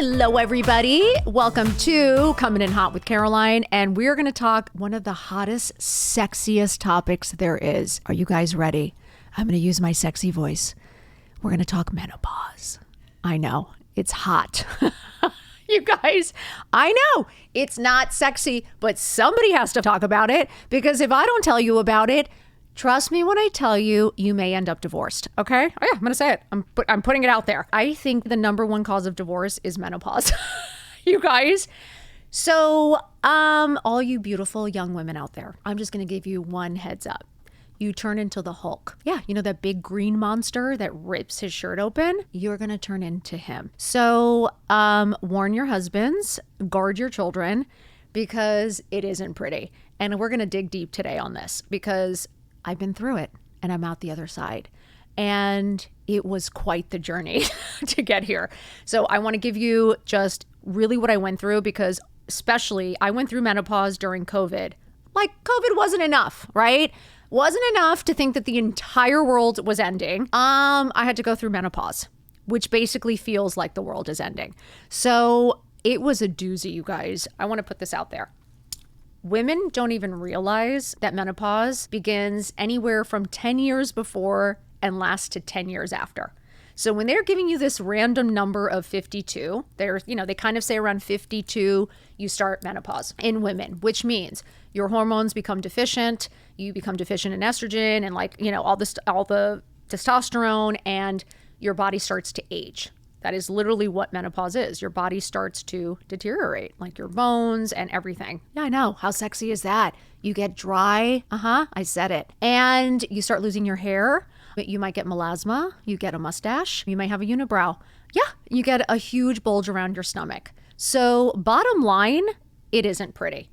Hello, everybody. Welcome to Coming in Hot with Caroline. And we're going to talk one of the hottest, sexiest topics there is. Are you guys ready? I'm going to use my sexy voice. We're going to talk menopause. I know, it's hot. You guys, I know it's not sexy, but somebody has to talk about it, because if I don't tell you about it, trust me when I tell you, you may end up divorced. Okay? Oh yeah, I'm going to say it. I'm putting it out there. I think the number one cause of divorce is menopause. You guys. So, all you beautiful young women out there, I'm just going to give you one heads up. You turn into the Hulk. Yeah, you know that big green monster that rips his shirt open? You're going to turn into him. So, warn your husbands, guard your children, because it isn't pretty. And we're going to dig deep today on this, because I've been through it and I'm out the other side. And it was quite the journey to get here. So I want to give you just really what I went through, because especially I went through menopause during COVID. Like COVID wasn't enough, right? Wasn't enough to think that the entire world was ending. I had to go through menopause, which basically feels like the world is ending. So it was a doozy, you guys. I want to put this out there. Women don't even realize that menopause begins anywhere from 10 years before and lasts to 10 years after. So when they're giving you this random number of 52, they kind of say around 52, you start menopause in women, which means your hormones become deficient. You become deficient in estrogen and all the testosterone, and your body starts to age. That is literally what menopause is. Your body starts to deteriorate, like your bones and everything. Yeah, I know. How sexy is that? You get dry. I said it. And you start losing your hair. You might get melasma. You get a mustache. You may have a unibrow. Yeah, you get a huge bulge around your stomach. So bottom line, it isn't pretty.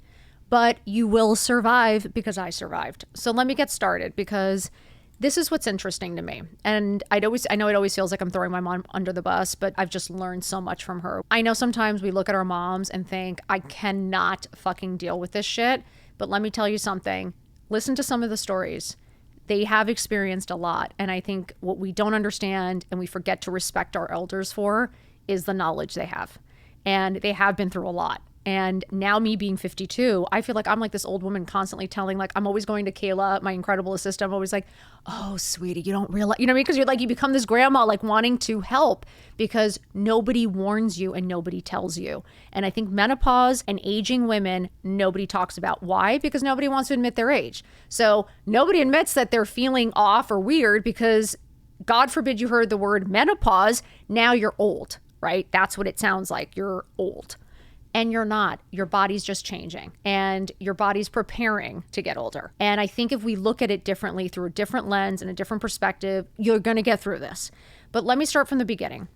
But you will survive, because I survived. So let me get started, because this is what's interesting to me. And I know it always feels like I'm throwing my mom under the bus, but I've just learned so much from her. I know sometimes we look at our moms and think, I cannot fucking deal with this shit. But let me tell you something. Listen to some of the stories. They have experienced a lot. And I think what we don't understand and we forget to respect our elders for is the knowledge they have. And they have been through a lot. And now me being 52, I feel like I'm like this old woman constantly telling, I'm always going to Kayla, my incredible assistant. I'm always like, oh, sweetie, you don't realize, you know what I mean? Because you become this grandma, wanting to help, because nobody warns you and nobody tells you. And I think menopause and aging women, nobody talks about. Why? Because nobody wants to admit their age. So nobody admits that they're feeling off or weird, because God forbid you heard the word menopause. Now you're old, right? That's what it sounds like. You're old. And you're not. Your body's just changing, and your body's preparing to get older. And I think if we look at it differently, through a different lens and a different perspective, you're going to get through this. But let me start from the beginning.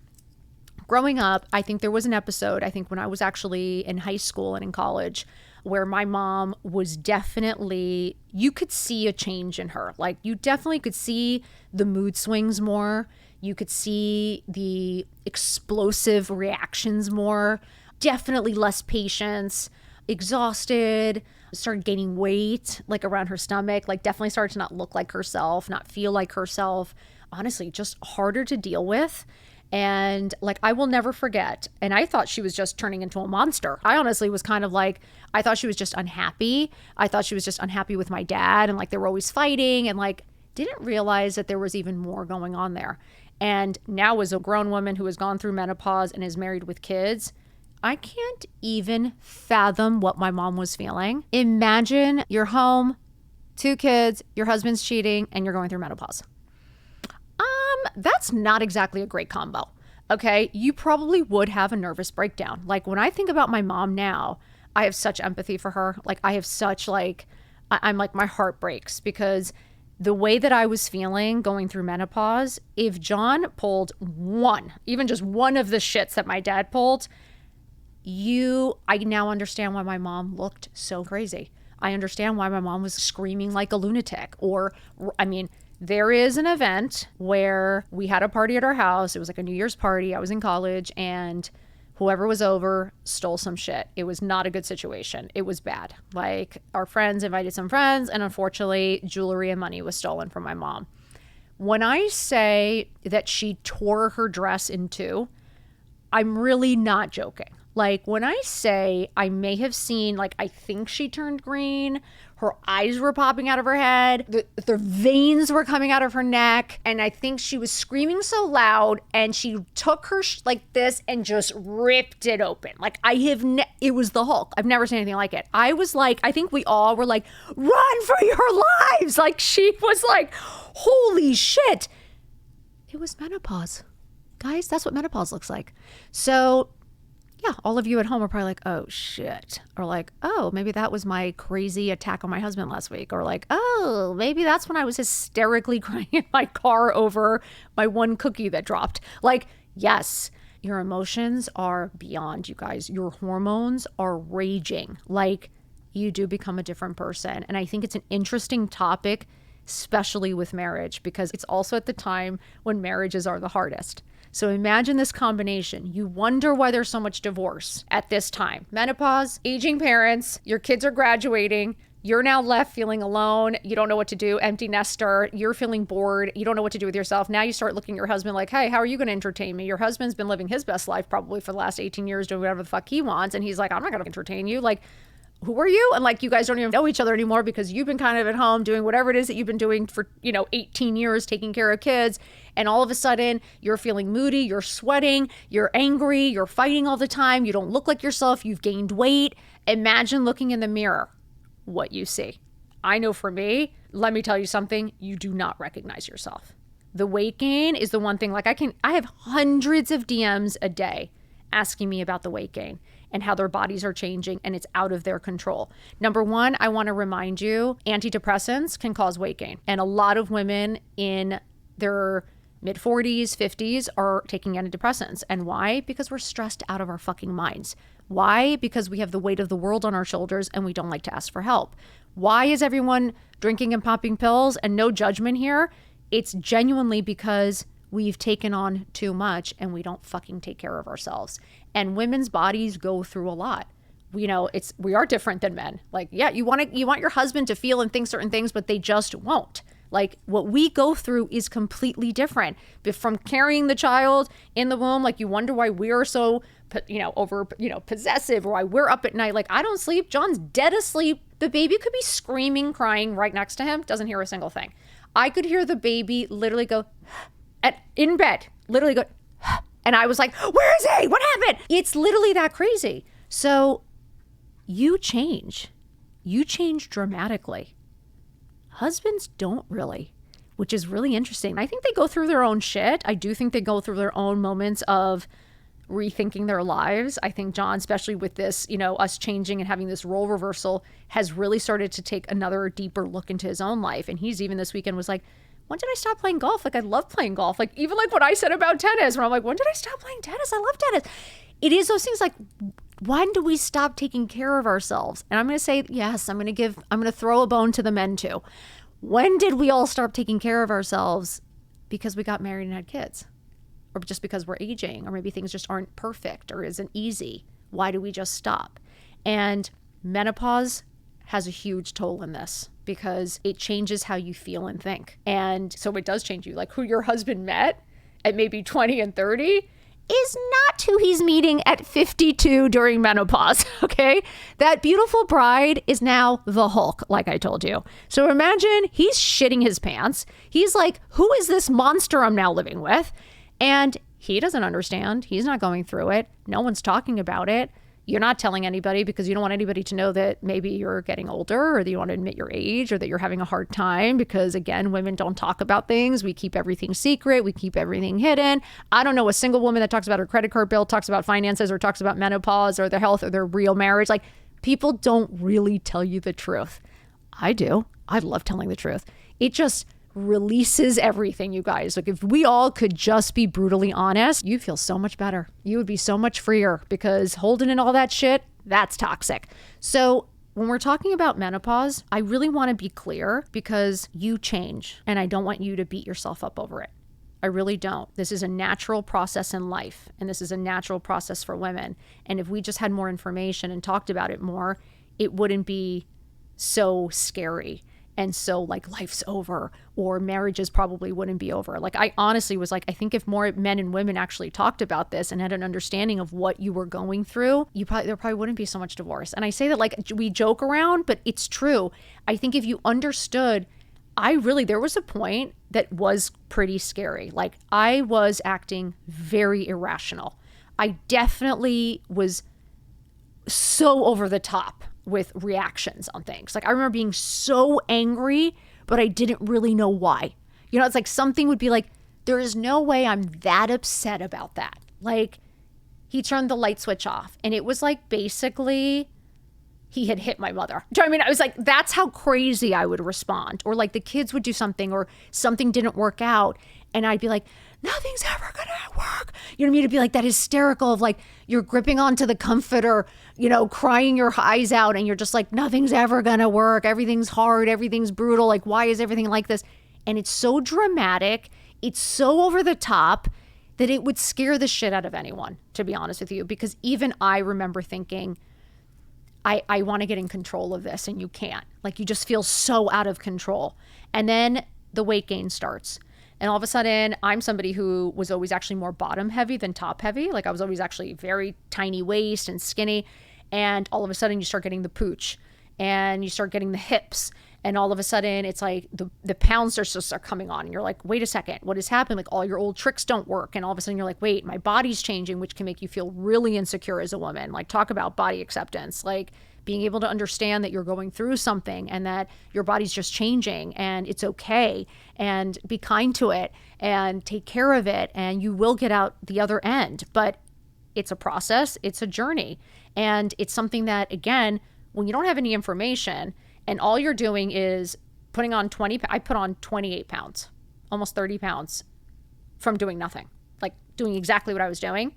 Growing up, I think there was an episode, when I was actually in high school and in college, where my mom was definitely, you could see a change in her. You definitely could see the mood swings more. You could see the explosive reactions more. Definitely less patience, exhausted, started gaining weight, around her stomach, definitely started to not look like herself, not feel like herself. Honestly, just harder to deal with. And I will never forget. And I thought she was just turning into a monster. I honestly was kind of I thought she was just unhappy. I thought she was just unhappy with my dad, and they were always fighting, and didn't realize that there was even more going on there. And now, as a grown woman who has gone through menopause and is married with kids, I can't even fathom what my mom was feeling. Imagine you're home, 2 kids, your husband's cheating, and you're going through menopause. That's not exactly a great combo. Okay, you probably would have a nervous breakdown. When I think about my mom now, I have such empathy for her. I have such I'm my heart breaks, because the way that I was feeling going through menopause, if John pulled even just one of the shits that my dad pulled, I now understand why my mom looked so crazy. I understand why my mom was screaming like a lunatic. There is an event where we had a party at our house. It was a New Year's party. I was in college, and whoever was over stole some shit. It was not a good situation. It was bad. Our friends invited some friends, and unfortunately, jewelry and money was stolen from my mom. When I say that she tore her dress in two, I'm really not joking. Like when I say I may have seen, like I think she turned green, her eyes were popping out of her head, the veins were coming out of her neck, and I think she was screaming so loud and she took her like this and just ripped it open. Like it was the Hulk. I've never seen anything like it. I was like, I think we all were like, run for your lives. Like she was like, holy shit. It was menopause. Guys, that's what menopause looks like. So yeah, all of you at home are probably like, oh shit. Or like, oh, maybe that was my crazy attack on my husband last week. Or like, oh, maybe that's when I was hysterically crying in my car over my one cookie that dropped. Like, yes, your emotions are beyond, you guys. Your hormones are raging. Like, you do become a different person. And I think it's an interesting topic, especially with marriage, because it's also at the time when marriages are the hardest. So imagine this combination. You wonder why there's so much divorce at this time. Menopause, aging parents, your kids are graduating, you're now left feeling alone, you don't know what to do, empty nester, you're feeling bored, you don't know what to do with yourself. Now you start looking at your husband like, hey, how are you going to entertain me? Your husband's been living his best life probably for the last 18 years doing whatever the fuck he wants. And he's like, I'm not going to entertain you. Like, who are you? And like, you guys don't even know each other anymore because you've been kind of at home doing whatever it is that you've been doing for, 18 years, taking care of kids. And all of a sudden you're feeling moody, you're sweating, you're angry, you're fighting all the time. You don't look like yourself. You've gained weight. Imagine looking in the mirror, what you see. I know for me, let me tell you something, you do not recognize yourself. The weight gain is the one thing, like I have hundreds of DMs a day asking me about the weight gain and how their bodies are changing and it's out of their control. Number one, I want to remind you, antidepressants can cause weight gain. And a lot of women in their mid-40s, 50s are taking antidepressants. And why? Because we're stressed out of our fucking minds. Why? Because we have the weight of the world on our shoulders and we don't like to ask for help. Why is everyone drinking and popping pills? And no judgment here. It's genuinely because we've taken on too much and we don't fucking take care of ourselves. And women's bodies go through a lot. We are different than men. Like, yeah, you want your husband to feel and think certain things, but they just won't. Like what we go through is completely different. But from carrying the child in the womb, like you wonder why we're so, possessive, or why we're up at night. Like I don't sleep. John's dead asleep. The baby could be screaming, crying right next to him. Doesn't hear a single thing. I could hear the baby literally go in bed, literally go, and I was like, where is he? What happened? It's literally that crazy. So you change dramatically. Husbands don't really, which is really interesting. I think they go through their own shit. I do think they go through their own moments of rethinking their lives. I think John, especially with this, us changing and having this role reversal, has really started to take another deeper look into his own life. And he's even this weekend was like, when did I stop playing golf? Like I love playing golf. Like even like what I said about tennis, where I'm like, when did I stop playing tennis? I love tennis. It is those things like, when do we stop taking care of ourselves? And I'm going to say, yes, I'm going to throw a bone to the men too. When did we all stop taking care of ourselves? Because we got married and had kids, or just because we're aging, or maybe things just aren't perfect or isn't easy. Why do we just stop? And menopause has a huge toll in this because it changes how you feel and think. And so it does change you. Like who your husband met at maybe 20 and 30 is not who he's meeting at 52 during menopause, okay? That beautiful bride is now the Hulk, like I told you. So imagine he's shitting his pants. He's like, who is this monster I'm now living with? And he doesn't understand. He's not going through it. No one's talking about it. You're not telling anybody because you don't want anybody to know that maybe you're getting older, or that you want to admit your age, or that you're having a hard time, because again, women don't talk about things. We keep everything secret. We keep everything hidden. I don't know a single woman that talks about her credit card bill, talks about finances, or talks about menopause or their health or their real marriage. Like people don't really tell you the truth. I do. I love telling the truth. It just releases everything, you guys. Like if we all could just be brutally honest, you'd feel so much better. You would be so much freer, because holding in all that shit, that's toxic. So when we're talking about menopause, I really want to be clear, because you change and I don't want you to beat yourself up over it. I really don't. This is a natural process in life, and this is a natural process for women. And if we just had more information and talked about it more, it wouldn't be so scary. And so like life's over, or marriages probably wouldn't be over. Like I honestly was like, I think if more men and women actually talked about this and had an understanding of what you were going through, there probably wouldn't be so much divorce. And I say that like we joke around, but it's true. I think if you understood, there was a point that was pretty scary. Like I was acting very irrational. I definitely was so over the top with reactions on things. Like I remember being so angry, but I didn't really know why. It's like something would be like, there is no way I'm that upset about that. Like he turned the light switch off and it was like basically he had hit my mother. Do you know what I mean? I was like, that's how crazy I would respond. Or like the kids would do something or something didn't work out. And I'd be like, nothing's ever gonna work. You know what I mean? It'd be like that hysterical of like, you're gripping onto the comforter, crying your eyes out. And you're just like, nothing's ever gonna work. Everything's hard. Everything's brutal. Like, why is everything like this? And it's so dramatic. It's so over the top that it would scare the shit out of anyone, to be honest with you. Because even I remember thinking, I want to get in control of this, and you can't. Like you just feel so out of control. And then the weight gain starts. And all of a sudden, I'm somebody who was always actually more bottom heavy than top heavy. Like I was always actually very tiny waist and skinny. And all of a sudden you start getting the pooch and you start getting the hips. And all of a sudden it's like the pounds start coming on. And you're like, wait a second, what has happened? Like all your old tricks don't work. And all of a sudden you're like, wait, my body's changing, which can make you feel really insecure as a woman. Like talk about body acceptance, like being able to understand that you're going through something and that your body's just changing and it's okay, and be kind to it and take care of it. And you will get out the other end, but it's a process. It's a journey. And it's something that, again, when you don't have any information and all you're doing is putting on I put on 28 pounds, almost 30 pounds from doing nothing, like doing exactly what I was doing.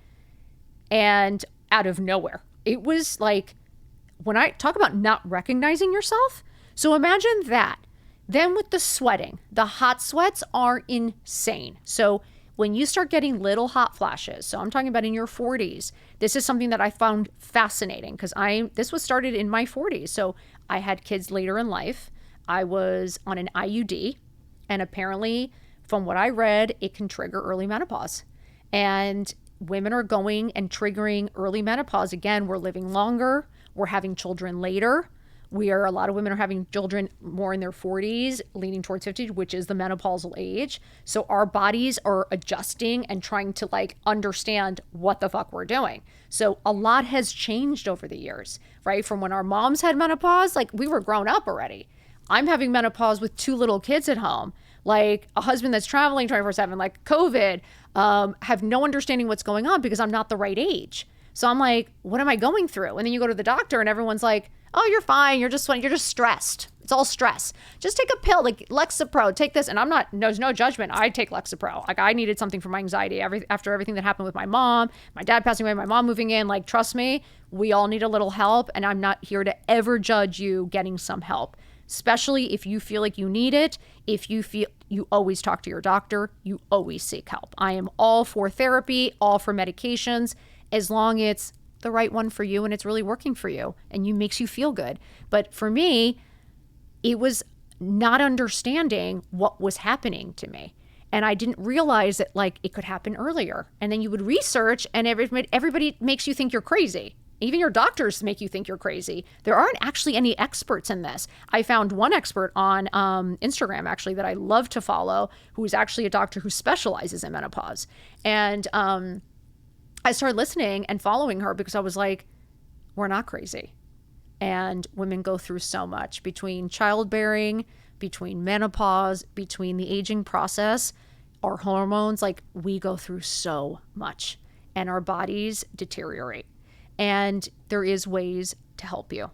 And out of nowhere, it was like, when I talk about not recognizing yourself, so imagine that. Then with the sweating, the hot sweats are insane. So when you start getting little hot flashes, so I'm talking about in your 40s, this is something that I found fascinating because this was started in my 40s. So I had kids later in life. I was on an IUD, and apparently from what I read, it can trigger early menopause. And women are going and triggering early menopause. Again, we're living longer. We're having children later. A lot of women are having children more in their 40s, leaning towards 50, which is the menopausal age. So our bodies are adjusting and trying to like understand what the fuck we're doing. So a lot has changed over the years, right? From when our moms had menopause, like we were grown up already. I'm having menopause with 2 little kids at home, like a husband that's traveling 24/7, like COVID, have no understanding what's going on because I'm not the right age. So I'm like, what am I going through? And then you go to the doctor and everyone's like, oh, you're fine. You're just stressed. It's all stress. Just take a pill, like Lexapro, take this. And there's no judgment. I take Lexapro. Like I needed something for my anxiety after everything that happened with my mom, my dad passing away, my mom moving in. Like, trust me, we all need a little help. And I'm not here to ever judge you getting some help, especially if you feel like you need it. If you feel, you always talk to your doctor, you always seek help. I am all for therapy, all for medications, as long as it's the right one for you and it's really working for you and makes you feel good. But for me, it was not understanding what was happening to me. And I didn't realize that like it could happen earlier. And then you would research and everybody makes you think you're crazy. Even your doctors make you think you're crazy. There aren't actually any experts in this. I found one expert on Instagram actually that I love to follow, who is actually a doctor who specializes in menopause. And I started listening and following her because I was like, we're not crazy. And women go through so much between childbearing, between menopause, between the aging process, our hormones, like we go through so much and our bodies deteriorate. And there is ways to help you.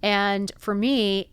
And for me,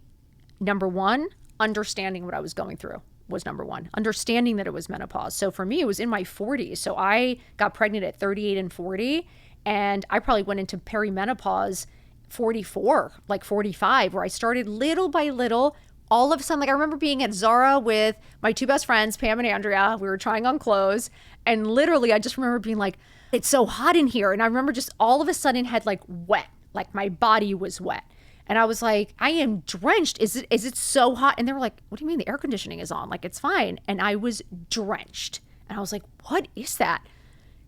number one, understanding what I was going through was number one. Understanding that it was menopause. So for me, it was in my 40s. So I got pregnant at 38 and 40, and I probably went into perimenopause 44, like 45, where I started little by little. All of a sudden, like I remember being at Zara with my 2 best friends, Pam and Andrea. We were trying on clothes, and literally I just remember being like, it's so hot in here. And I remember just all of a sudden had like wet, like my body was wet. And I was like, I am drenched. Is it so hot? And they were like, what do you mean the air conditioning is on? Like, it's fine. And I was drenched. And I was like, what is that?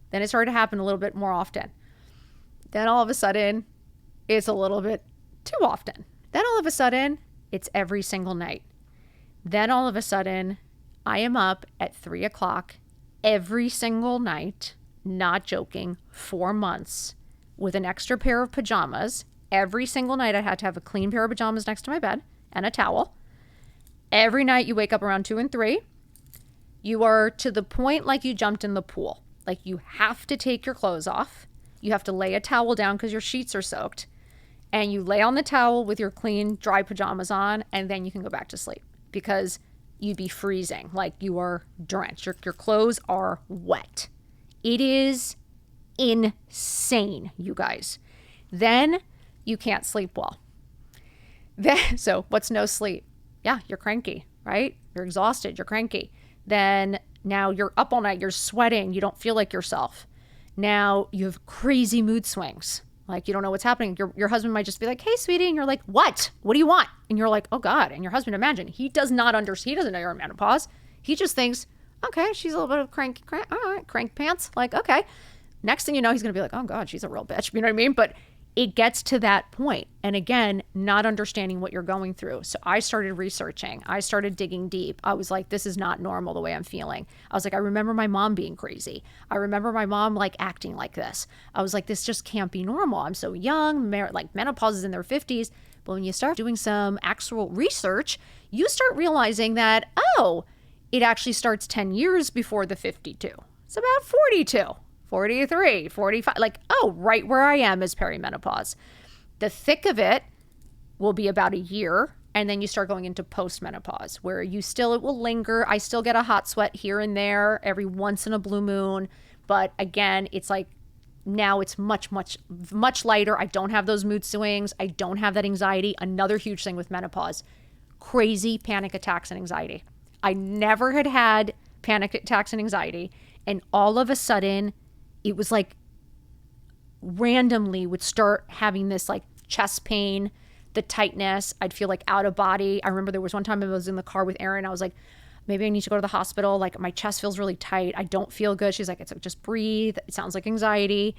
Then it started to happen a little bit more often. Then all of a sudden, it's a little bit too often. Then all of a sudden, it's every single night. Then all of a sudden, I am up at 3 o'clock every single night, not joking, 4 months with an extra pair of pajamas. Every single night I had to have a clean pair of pajamas next to my bed and a towel. Every night you wake up around 2 and 3. You are to the point like you jumped in the pool. Like you have to take your clothes off. You have to lay a towel down because your sheets are soaked. And you lay on the towel with your clean, dry pajamas on, and then you can go back to sleep because you'd be freezing. Like you are drenched. Your clothes are wet. It is insane, you guys. Then you can't sleep well. So what's no sleep? Yeah, you're cranky, right? You're exhausted, you're cranky. Then now you're up all night, you're sweating, you don't feel like yourself. Now you have crazy mood swings. Like you don't know what's happening. Your husband might just be like, hey, sweetie. And you're like, what? What do you want? And you're like, oh God. And your husband, imagine, he doesn't know you're in menopause. He just thinks, okay, she's a little bit of crank, all right, crank pants. Like, okay. Next thing you know, he's going to be like, oh God, she's a real bitch. You know what I mean? But it gets to that point. And again, not understanding what you're going through. So I started researching. I started digging deep. I was like, this is not normal the way I'm feeling. I was like, I remember my mom being crazy. I remember my mom like acting like this. I was like, this just can't be normal. I'm so young, like menopause is in their 50s. But when you start doing some actual research, you start realizing that, oh, it actually starts 10 years before the 52. It's about 42. 43, 45, like, oh, right where I am is perimenopause. The thick of it will be about a year. And then you start going into postmenopause where it will linger. I still get a hot sweat here and there every once in a blue moon. But again, it's like now it's much, much, much lighter. I don't have those mood swings. I don't have that anxiety. Another huge thing with menopause, crazy panic attacks and anxiety. I never had panic attacks and anxiety. And all of a sudden, it was like randomly would start having this like chest pain, the tightness. I'd feel like out of body. I remember there was one time I was in the car with Erin. I was like, maybe I need to go to the hospital. Like my chest feels really tight. I don't feel good. She's like, it's like, just breathe. It sounds like anxiety.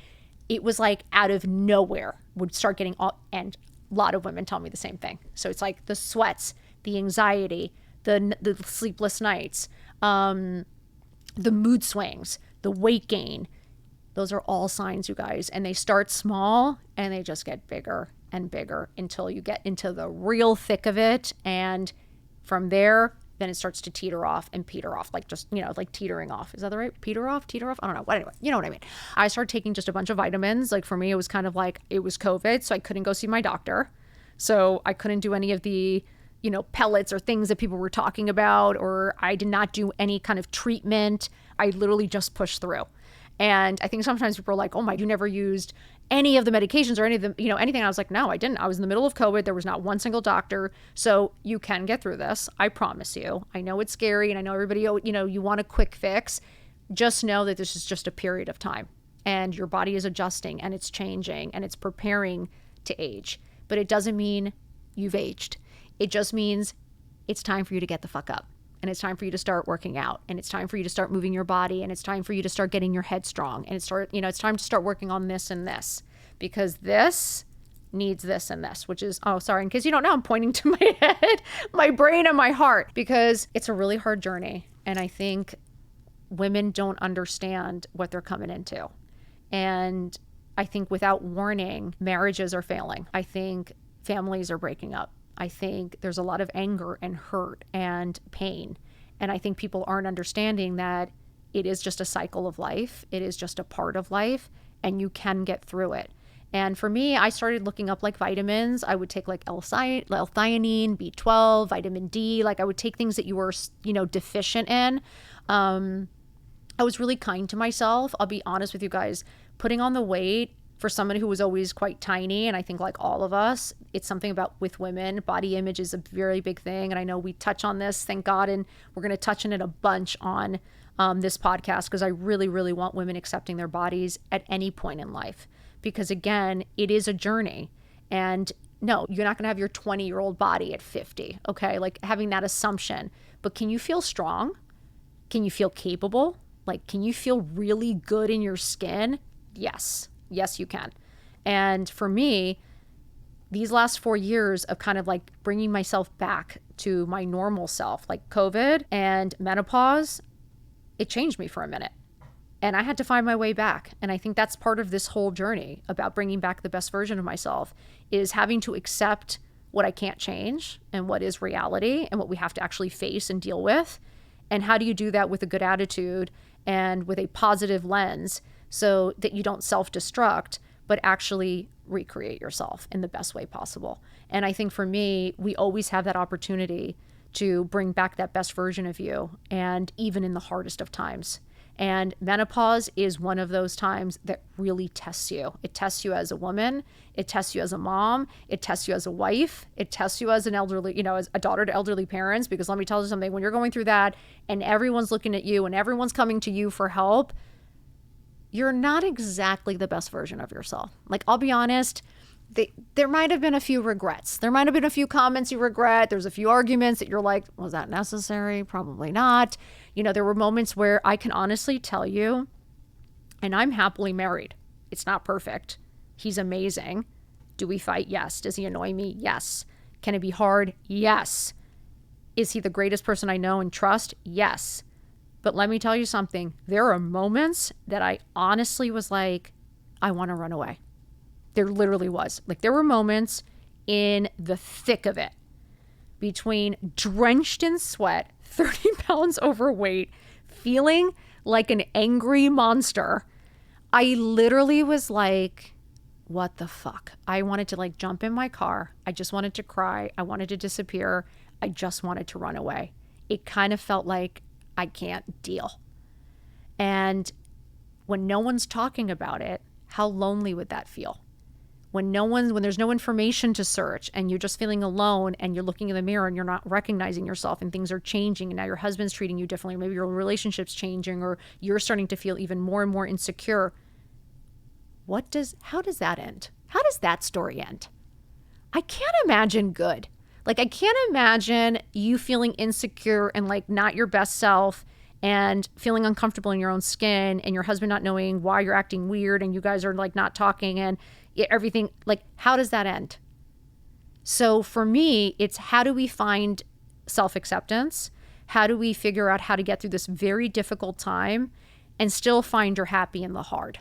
It was like out of nowhere would start getting all, and a lot of women tell me the same thing. So it's like the sweats, the anxiety, the sleepless nights, the mood swings, the weight gain. Those are all signs, you guys. And they start small and they just get bigger and bigger until you get into the real thick of it. And from there, then it starts to teeter off and peter off, like just, like teetering off. Is that the right? Peter off? Teeter off? I don't know. But anyway, you know what I mean. I started taking just a bunch of vitamins. Like for me, it was kind of like it was COVID. So I couldn't go see my doctor. So I couldn't do any of the, pellets or things that people were talking about, or I did not do any kind of treatment. I literally just pushed through. And I think sometimes people are like, oh my, you never used any of the medications or any of the, anything. I was like, no, I didn't. I was in the middle of COVID. There was not one single doctor. So you can get through this. I promise you. I know it's scary and I know everybody, you want a quick fix. Just know that this is just a period of time and your body is adjusting and it's changing and it's preparing to age. But it doesn't mean you've aged. It just means it's time for you to get the fuck up. And it's time for you to start working out. And it's time for you to start moving your body. And it's time for you to start getting your head strong. And it's time to start working on this and this. Because this needs this and this, which is, oh, sorry, in case you don't know, I'm pointing to my head, my brain and my heart. Because it's a really hard journey. And I think women don't understand what they're coming into. And I think without warning, marriages are failing. I think families are breaking up. I think there's a lot of anger and hurt and pain. And I think people aren't understanding that it is just a cycle of life. It is just a part of life and you can get through it. And for me, I started looking up like vitamins. I would take like L-theanine, B12, vitamin D. Like I would take things that you were, deficient in. I was really kind to myself. I'll be honest with you guys, putting on the weight for someone who was always quite tiny, and I think like all of us, it's something about with women, body image is a very big thing. And I know we touch on this, thank God, and we're going to touch on it a bunch on this podcast because I really, really want women accepting their bodies at any point in life. Because again, it is a journey. And No, you're not going to have your 20-year-old body at 50. Okay. Like having that assumption, but can you feel strong? Can you feel capable? Like, can you feel really good in your skin? Yes. Yes, you can. And for me, these last 4 years of kind of like bringing myself back to my normal self, like COVID and menopause, it changed me for a minute. And I had to find my way back. And I think that's part of this whole journey about bringing back the best version of myself, is having to accept what I can't change and what is reality and what we have to actually face and deal with. And how do you do that with a good attitude and with a positive lens so that you don't self-destruct, but actually recreate yourself in the best way possible? And I think for me, we always have that opportunity to bring back that best version of you, and even in the hardest of times. And menopause is one of those times that really tests you. It tests you as a woman. It tests you as a mom. It tests you as a wife. It tests you as an elderly, as a daughter to elderly parents. Because let me tell you something, when you're going through that and everyone's looking at you and everyone's coming to you for help, you're not exactly the best version of yourself. Like, I'll be honest, there might have been a few regrets. There might have been a few comments you regret. There's a few arguments that you're like, was that necessary? Probably not. There were moments where I can honestly tell you, and I'm happily married. It's not perfect. He's amazing. Do we fight? Yes. Does he annoy me? Yes. Can it be hard? Yes. Is he the greatest person I know and trust? Yes. But let me tell you something. There are moments that I honestly was like, I want to run away. There literally was. Like, there were moments in the thick of it, between drenched in sweat, 30 pounds overweight, feeling like an angry monster. I literally was like, what the fuck? I wanted to like jump in my car. I just wanted to cry. I wanted to disappear. I just wanted to run away. It kind of felt like I can't deal. And when no one's talking about it, how lonely would that feel? When there's no information to search and you're just feeling alone and you're looking in the mirror and you're not recognizing yourself and things are changing and now your husband's treating you differently, maybe your relationship's changing or you're starting to feel even more and more insecure. How does that end? How does that story end? I can't imagine good. Like, I can't imagine you feeling insecure and like not your best self and feeling uncomfortable in your own skin and your husband not knowing why you're acting weird and you guys are like not talking and everything. Like, how does that end? So for me, it's how do we find self-acceptance? How do we figure out how to get through this very difficult time and still find you're happy in the hard,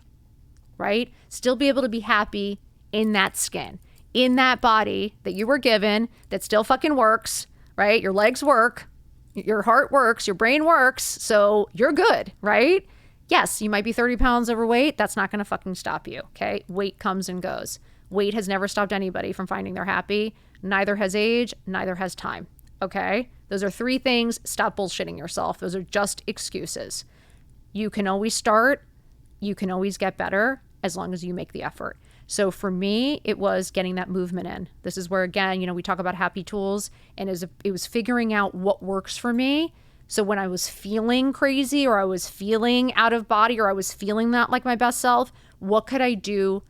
right? Still be able to be happy in that skin, in that body that you were given that still fucking works, right? Your legs work, your heart works, your brain works, so you're good, right? Yes, you might be 30 pounds overweight. That's not going to fucking stop you, okay? Weight comes and goes. Weight has never stopped anybody from finding they're happy. Neither has age, neither has time, okay? Those are 3 things. Stop bullshitting yourself. Those are just excuses. You can always start. You can always get better as long as you make the effort. So for me, it was getting that movement in. This is where, again, we talk about happy tools, and it was figuring out what works for me. So when I was feeling crazy or I was feeling out of body or I was feeling not like my best self, what could I do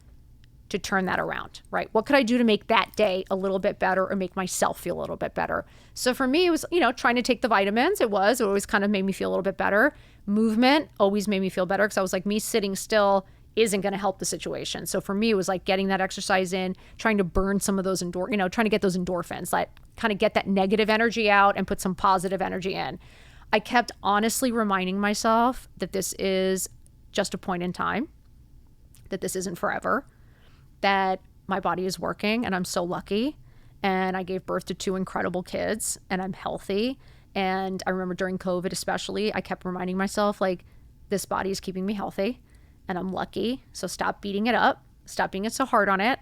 to turn that around, right? What could I do to make that day a little bit better or make myself feel a little bit better? So for me, it was, trying to take the vitamins. It always kind of made me feel a little bit better. Movement always made me feel better because I was like, me sitting still isn't going to help the situation. So for me, it was like getting that exercise in, trying to burn some of those trying to get those endorphins, like kind of get that negative energy out and put some positive energy in. I kept honestly reminding myself that this is just a point in time, that this isn't forever, that my body is working and I'm so lucky. And I gave birth to 2 incredible kids and I'm healthy. And I remember during COVID especially, I kept reminding myself like, this body is keeping me healthy and I'm lucky. So stop beating it up. Stop being so hard on it.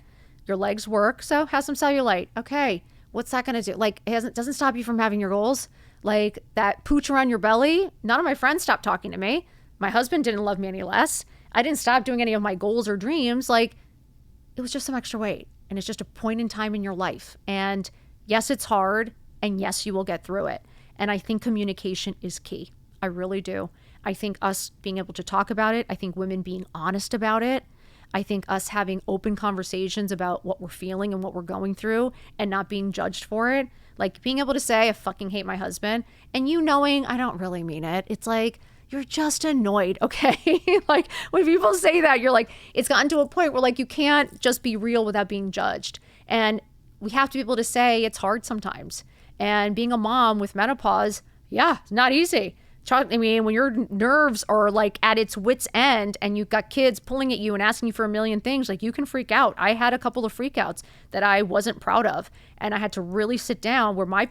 Your legs work. So have some cellulite. Okay. What's that going to do? Like, doesn't stop you from having your goals. Like that pooch around your belly. None of my friends stopped talking to me. My husband didn't love me any less. I didn't stop doing any of my goals or dreams. Like, it was just some extra weight. And it's just a point in time in your life. And yes, it's hard. And yes, you will get through it. And I think communication is key. I really do. I think us being able to talk about it. I think women being honest about it. I think us having open conversations about what we're feeling and what we're going through and not being judged for it, like being able to say, I fucking hate my husband, and you knowing I don't really mean it. It's like, you're just annoyed, okay? Like when people say that, you're like, it's gotten to a point where like you can't just be real without being judged. And we have to be able to say it's hard sometimes. And being a mom with menopause, yeah, it's not easy. I mean, when your nerves are like at its wit's end and you've got kids pulling at you and asking you for a million things, like you can freak out. I had a couple of freakouts that I wasn't proud of. And I had to really sit down where my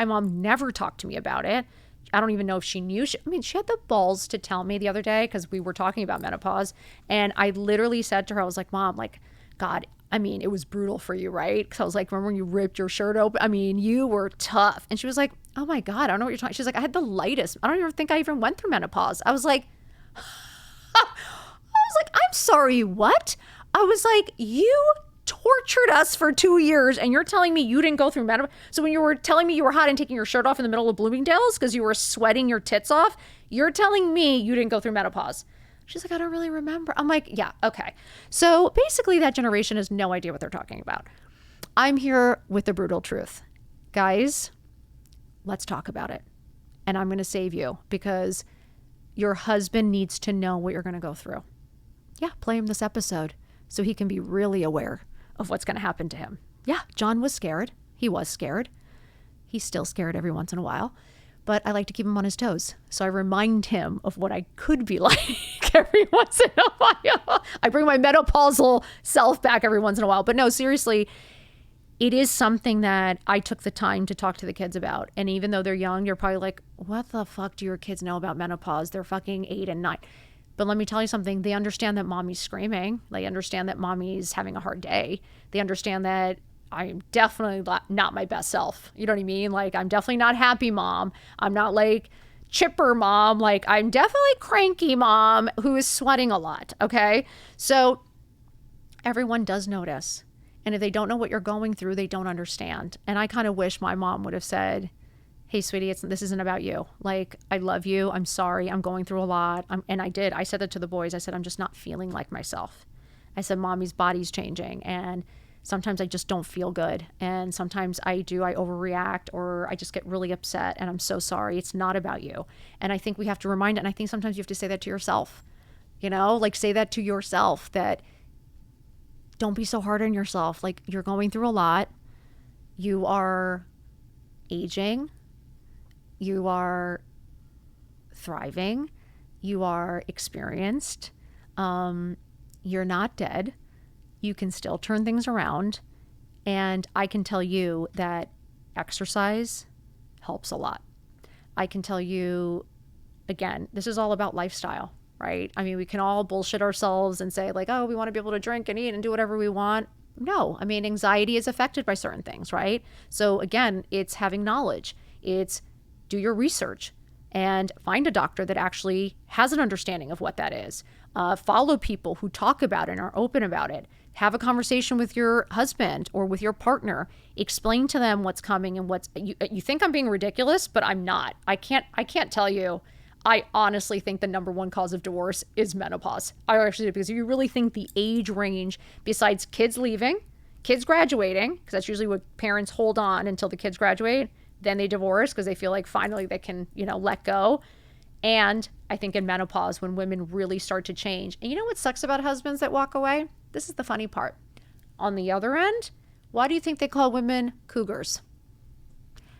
mom never talked to me about it. I don't even know if she knew. She had the balls to tell me the other day because we were talking about menopause. And I literally said to her, I was like, Mom, like, God, I mean, it was brutal for you, right? Because I was like, remember when you ripped your shirt open? I mean, you were tough. And she was like, oh my God, I don't know what you're talking. She's like, I had the lightest. I don't even think I even went through menopause. I was like, I'm sorry, what? I was like, you tortured us for 2 years and you're telling me you didn't go through menopause. So when you were telling me you were hot and taking your shirt off in the middle of Bloomingdale's because you were sweating your tits off, you're telling me you didn't go through menopause. She's like, I don't really remember. I'm like, yeah, okay. So basically that generation has no idea what they're talking about. I'm here with the brutal truth. Guys, let's talk about it. And I'm going to save you because your husband needs to know what you're going to go through. Yeah, play him this episode so he can be really aware of what's going to happen to him. Yeah, John was scared. He was scared. He's still scared every once in a while. But I like to keep him on his toes. So I remind him of what I could be like every once in a while. I bring my menopausal self back every once in a while. But no, seriously, it is something that I took the time to talk to the kids about. And even though they're young, you're probably like, what the fuck do your kids know about menopause? They're fucking 8 and 9. But let me tell you something. They understand that mommy's screaming. They understand that mommy's having a hard day. They understand that I'm definitely not my best self. You know what I mean? Like, I'm definitely not happy mom. I'm not like chipper mom. Like, I'm definitely cranky mom who is sweating a lot. Okay. So everyone does notice. And if they don't know what you're going through, they don't understand. And I kind of wish my mom would have said, hey, sweetie, this isn't about you. Like, I love you. I'm sorry. I'm going through a lot. And I did. I said that to the boys. I said, I'm just not feeling like myself. I said, mommy's body's changing. And sometimes I just don't feel good. And sometimes I overreact or I just get really upset and I'm so sorry. It's not about you. And I think we have to remind it. And I think sometimes you have to say that to yourself, like say that to yourself, that don't be so hard on yourself. Like, you're going through a lot. You are aging. You are thriving. You are experienced. You're not dead. You can still turn things around. And I can tell you that exercise helps a lot. I can tell you, again, this is all about lifestyle, right? I mean, we can all bullshit ourselves and say like, oh, we want to be able to drink and eat and do whatever we want. No, I mean, anxiety is affected by certain things, right? So again, it's having knowledge. It's do your research and find a doctor that actually has an understanding of what that is. Follow people who talk about it and are open about it. Have a conversation with your husband or with your partner. Explain to them what's coming and you think I'm being ridiculous, but I'm not. I can't tell you. I honestly think the number one cause of divorce is menopause. I actually do, because if you really think the age range, besides kids leaving, kids graduating, because that's usually what parents hold on until the kids graduate, then they divorce because they feel like finally they can, let go. And I think in menopause, when women really start to change. And you know what sucks about husbands that walk away? This is the funny part. On the other end, why do you think they call women cougars?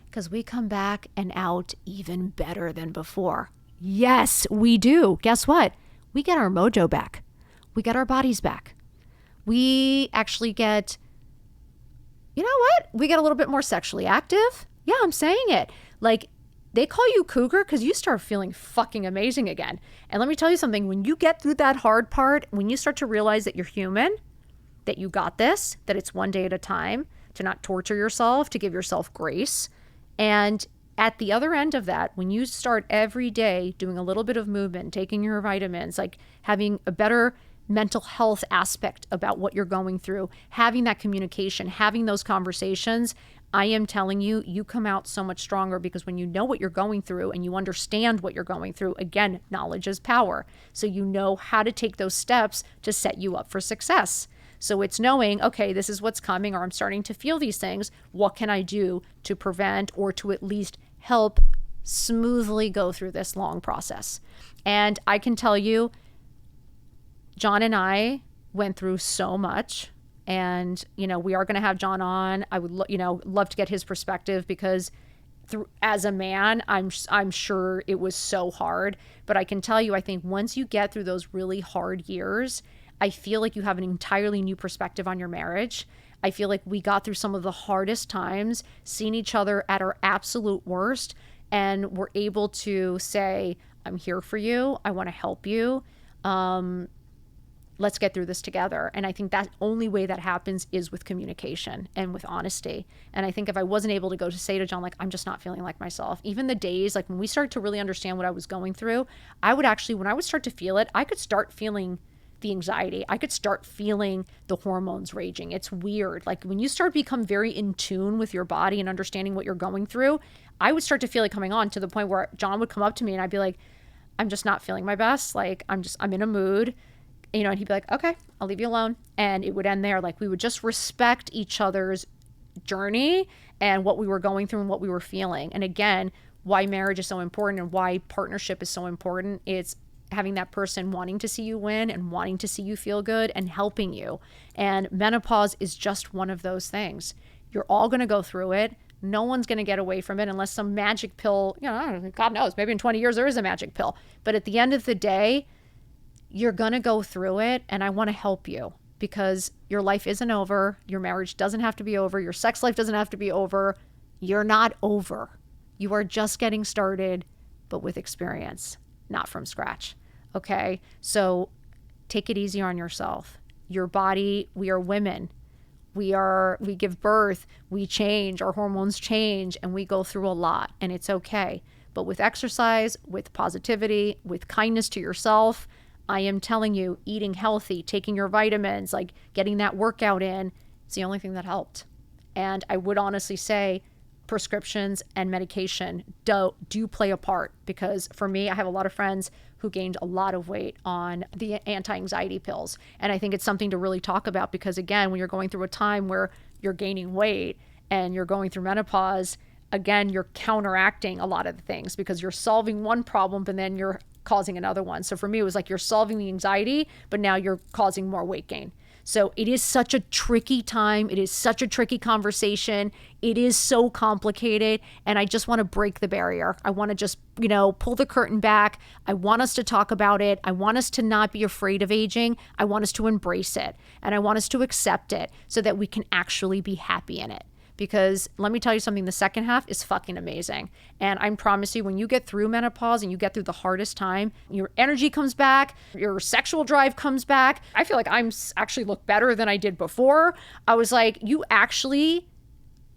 Because we come back and out even better than before. Yes, we do. Guess what? We get our mojo back. We get our bodies back. We actually get, you know what? We get a little bit more sexually active. Yeah, I'm saying it. Like, they call you cougar because you start feeling fucking amazing again. And let me tell you something. When you get through that hard part, when you start to realize that you're human, that you got this, that it's one day at a time, to not torture yourself, to give yourself grace. And at the other end of that, when you start every day doing a little bit of movement, taking your vitamins, like having a better mental health aspect about what you're going through, having that communication, having those conversations, I am telling you, you come out so much stronger, because when you know what you're going through and you understand what you're going through, again, knowledge is power. So you know how to take those steps to set you up for success. So it's knowing, okay, this is what's coming, or I'm starting to feel these things. What can I do to prevent, or to at least help smoothly go through this long process? And I can tell you, John and I went through so much, and, we are going to have John on. I would, love to get his perspective, because as a man, I'm sure it was so hard, but I can tell you, I think once you get through those really hard years, I feel like you have an entirely new perspective on your marriage. I feel like we got through some of the hardest times, seeing each other at our absolute worst, and we're able to say, I'm here for you. I want to help you. Let's get through this together. And I think that only way that happens is with communication and with honesty. And I think if I wasn't able to go to say to John, like, I'm just not feeling like myself, even the days, like when we started to really understand what I was going through, I would actually, when I would start to feel it, I could start feeling the anxiety. I could start feeling the hormones raging. It's weird. Like when you start to become very in tune with your body and understanding what you're going through, I would start to feel it coming on, to the point where John would come up to me and I'd be like, I'm just not feeling my best. Like I'm in a mood, and he'd be like, okay, I'll leave you alone. And it would end there. Like we would just respect each other's journey and what we were going through and what we were feeling. And again, why marriage is so important and why partnership is so important. It's having that person wanting to see you win and wanting to see you feel good and helping you. And menopause is just one of those things. You're all going to go through it. No one's going to get away from it unless some magic pill, God knows, maybe in 20 years there is a magic pill. But at the end of the day, you're going to go through it. And I want to help you, because your life isn't over. Your marriage doesn't have to be over. Your sex life doesn't have to be over. You're not over. You are just getting started, but with experience, not from scratch. Okay. So take it easy on yourself. Your body, we are women. We give birth, we change, our hormones change, and we go through a lot, and it's okay. But with exercise, with positivity, with kindness to yourself, I am telling you, eating healthy, taking your vitamins, like getting that workout in, it's the only thing that helped. And I would honestly say prescriptions and medication do play a part, because for me, I have a lot of friends who gained a lot of weight on the anti-anxiety pills. And I think it's something to really talk about, because again, when you're going through a time where you're gaining weight and you're going through menopause, again, you're counteracting a lot of the things, because you're solving one problem, but then you're causing another one. So for me, it was like you're solving the anxiety, but now you're causing more weight gain. So it is such a tricky time. It is such a tricky conversation. It is so complicated. And I just want to break the barrier. I want to just, pull the curtain back. I want us to talk about it. I want us to not be afraid of aging. I want us to embrace it. And I want us to accept it so that we can actually be happy in it. Because let me tell you something, the second half is fucking amazing. And I promise you, when you get through menopause and you get through the hardest time, your energy comes back, your sexual drive comes back. I feel like I'm actually look better than I did before. I was like, you actually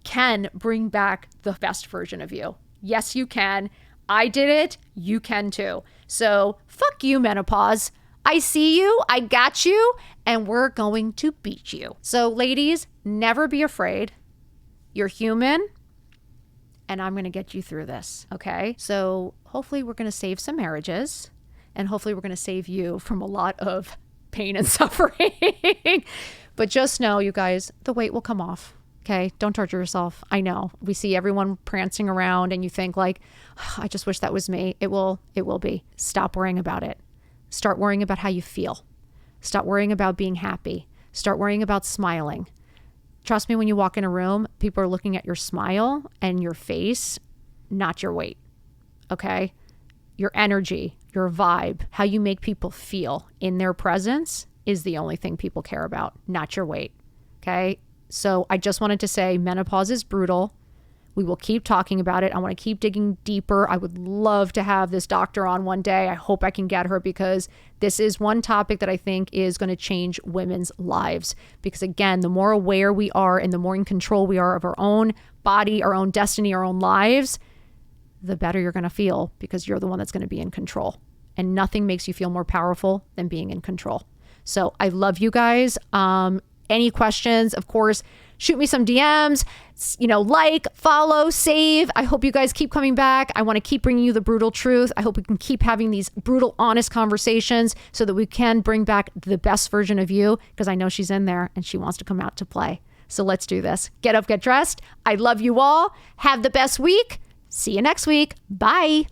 can bring back the best version of you. Yes, you can. I did it. You can too. So fuck you, menopause. I see you. I got you. And we're going to beat you. So ladies, never be afraid. You're human, and I'm going to get you through this, okay? So hopefully we're going to save some marriages, and hopefully we're going to save you from a lot of pain and suffering. But just know, you guys, the weight will come off, okay? Don't torture yourself. I know. We see everyone prancing around, and you think like, oh, I just wish that was me. It will be. Stop worrying about it. Start worrying about how you feel. Stop worrying about being happy. Start worrying about smiling. Trust me, when you walk in a room, people are looking at your smile and your face, not your weight, okay? Your energy, your vibe, how you make people feel in their presence is the only thing people care about, not your weight, okay? So I just wanted to say menopause is brutal. We will keep talking about it. I want to keep digging deeper. I would love to have this doctor on one day. I hope I can get her, because this is one topic that I think is going to change women's lives. Because again, the more aware we are and the more in control we are of our own body, our own destiny, our own lives, the better you're going to feel, because you're the one that's going to be in control. And nothing makes you feel more powerful than being in control. So I love you guys. Any questions, of course, shoot me some DMs, like, follow, save. I hope you guys keep coming back. I want to keep bringing you the brutal truth. I hope we can keep having these brutal, honest conversations so that we can bring back the best version of you, because I know she's in there and she wants to come out to play. So let's do this. Get up, get dressed. I love you all. Have the best week. See you next week. Bye.